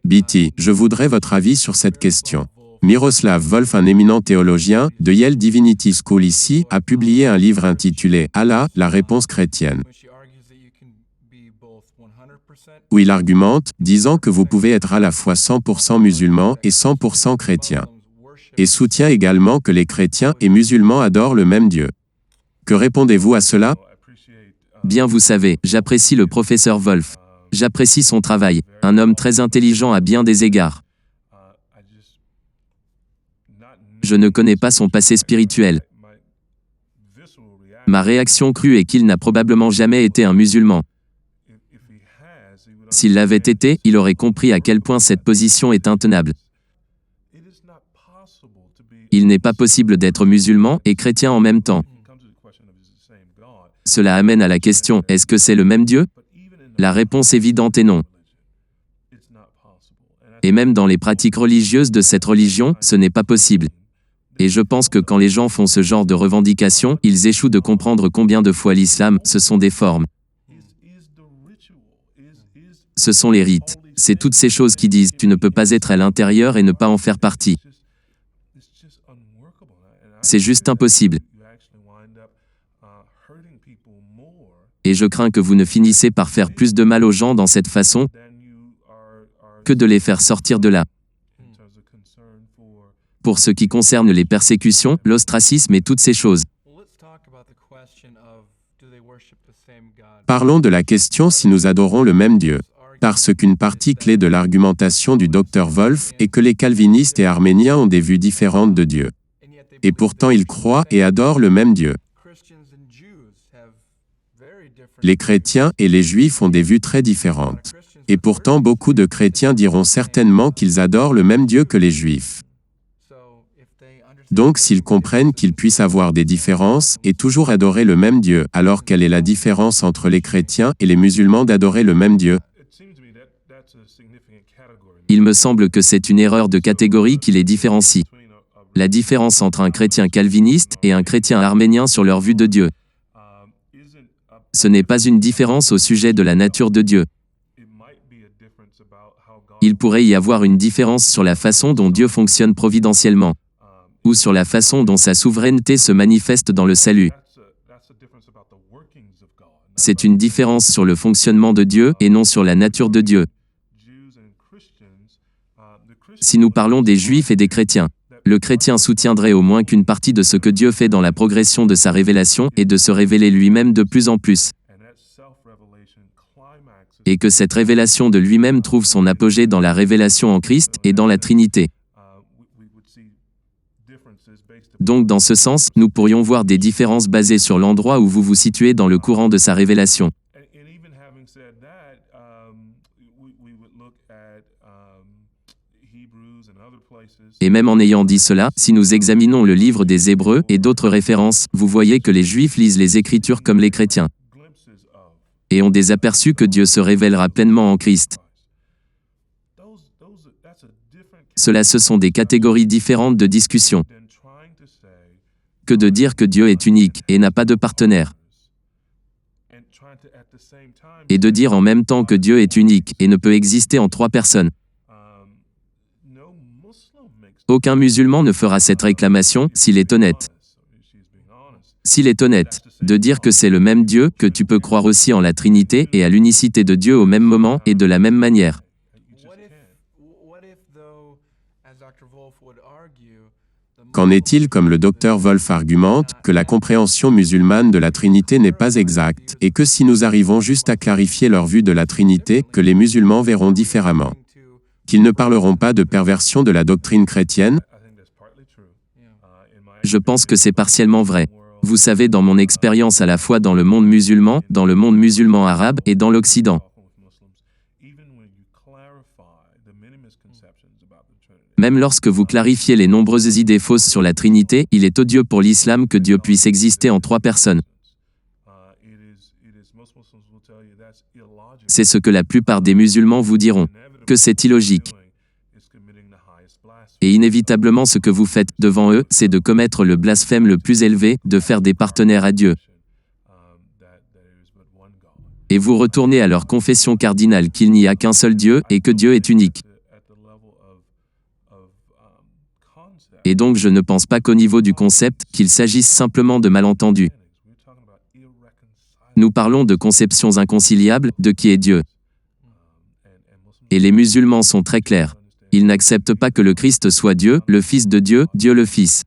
BT, je voudrais votre avis sur cette question. Miroslav Volf, un éminent théologien de Yale Divinity School ici, a publié un livre intitulé « Allah, la réponse chrétienne », où il argumente, disant que vous pouvez être à la fois 100% musulman et 100% chrétien, et soutient également que les chrétiens et musulmans adorent le même Dieu. Que répondez-vous à cela? Bien, vous savez, j'apprécie le professeur Volf. J'apprécie son travail, un homme très intelligent à bien des égards. Je ne connais pas son passé spirituel. Ma réaction crue est qu'il n'a probablement jamais été un musulman. S'il l'avait été, il aurait compris à quel point cette position est intenable. Il n'est pas possible d'être musulman et chrétien en même temps. Cela amène à la question, est-ce que c'est le même Dieu? La réponse évidente est non. Et même dans les pratiques religieuses de cette religion, ce n'est pas possible. Et je pense que quand les gens font ce genre de revendications, ils échouent de comprendre combien de fois l'islam, ce sont des formes. Ce sont les rites. C'est toutes ces choses qui disent, tu ne peux pas être à l'intérieur et ne pas en faire partie. C'est juste impossible. Et je crains que vous ne finissez par faire plus de mal aux gens dans cette façon que de les faire sortir de là. Pour ce qui concerne les persécutions, l'ostracisme et toutes ces choses. Parlons de la question si nous adorons le même Dieu. Parce qu'une partie clé de l'argumentation du Dr Volf est que les calvinistes et arméniens ont des vues différentes de Dieu. Et pourtant ils croient et adorent le même Dieu. Les chrétiens et les juifs ont des vues très différentes. Et pourtant beaucoup de chrétiens diront certainement qu'ils adorent le même Dieu que les juifs. Donc s'ils comprennent qu'ils puissent avoir des différences et toujours adorer le même Dieu, alors quelle est la différence entre les chrétiens et les musulmans d'adorer le même Dieu? Il me semble que c'est une erreur de catégorie qui les différencie. La différence entre un chrétien calviniste et un chrétien arménien sur leur vue de Dieu. Ce n'est pas une différence au sujet de la nature de Dieu. Il pourrait y avoir une différence sur la façon dont Dieu fonctionne providentiellement, ou sur la façon dont sa souveraineté se manifeste dans le salut. C'est une différence sur le fonctionnement de Dieu et non sur la nature de Dieu. Si nous parlons des Juifs et des chrétiens, le chrétien soutiendrait au moins qu'une partie de ce que Dieu fait dans la progression de sa révélation est de se révéler lui-même de plus en plus. Et que cette révélation de lui-même trouve son apogée dans la révélation en Christ et dans la Trinité. Donc dans ce sens, nous pourrions voir des différences basées sur l'endroit où vous vous situez dans le courant de sa révélation. Et même en ayant dit cela, si nous examinons le livre des Hébreux et d'autres références, vous voyez que les Juifs lisent les Écritures comme les chrétiens. Et ont des aperçus que Dieu se révélera pleinement en Christ. Cela, ce sont des catégories différentes de discussion. Que de dire que Dieu est unique et n'a pas de partenaire. Et de dire en même temps que Dieu est unique et ne peut exister en trois personnes. Aucun musulman ne fera cette réclamation s'il est honnête. S'il est honnête, de dire que c'est le même Dieu, que tu peux croire aussi en la Trinité et à l'unicité de Dieu au même moment et de la même manière. Qu'en est-il comme le Dr Volf argumente, que la compréhension musulmane de la Trinité n'est pas exacte, et que si nous arrivons juste à clarifier leur vue de la Trinité, que les musulmans verront différemment? Qu'ils ne parleront pas de perversion de la doctrine chrétienne? Je pense que c'est partiellement vrai. Vous savez, dans mon expérience à la fois dans le monde musulman arabe et dans l'Occident. Même lorsque vous clarifiez les nombreuses idées fausses sur la Trinité, il est odieux pour l'islam que Dieu puisse exister en trois personnes. C'est ce que la plupart des musulmans vous diront, que c'est illogique. Et inévitablement ce que vous faites devant eux, c'est de commettre le blasphème le plus élevé, de faire des partenaires à Dieu. Et vous retournez à leur confession cardinale qu'il n'y a qu'un seul Dieu et que Dieu est unique. Et donc je ne pense pas qu'au niveau du concept, qu'il s'agisse simplement de malentendus. Nous parlons de conceptions inconciliables, de qui est Dieu. Et les musulmans sont très clairs. Ils n'acceptent pas que le Christ soit Dieu, le Fils de Dieu, Dieu le Fils.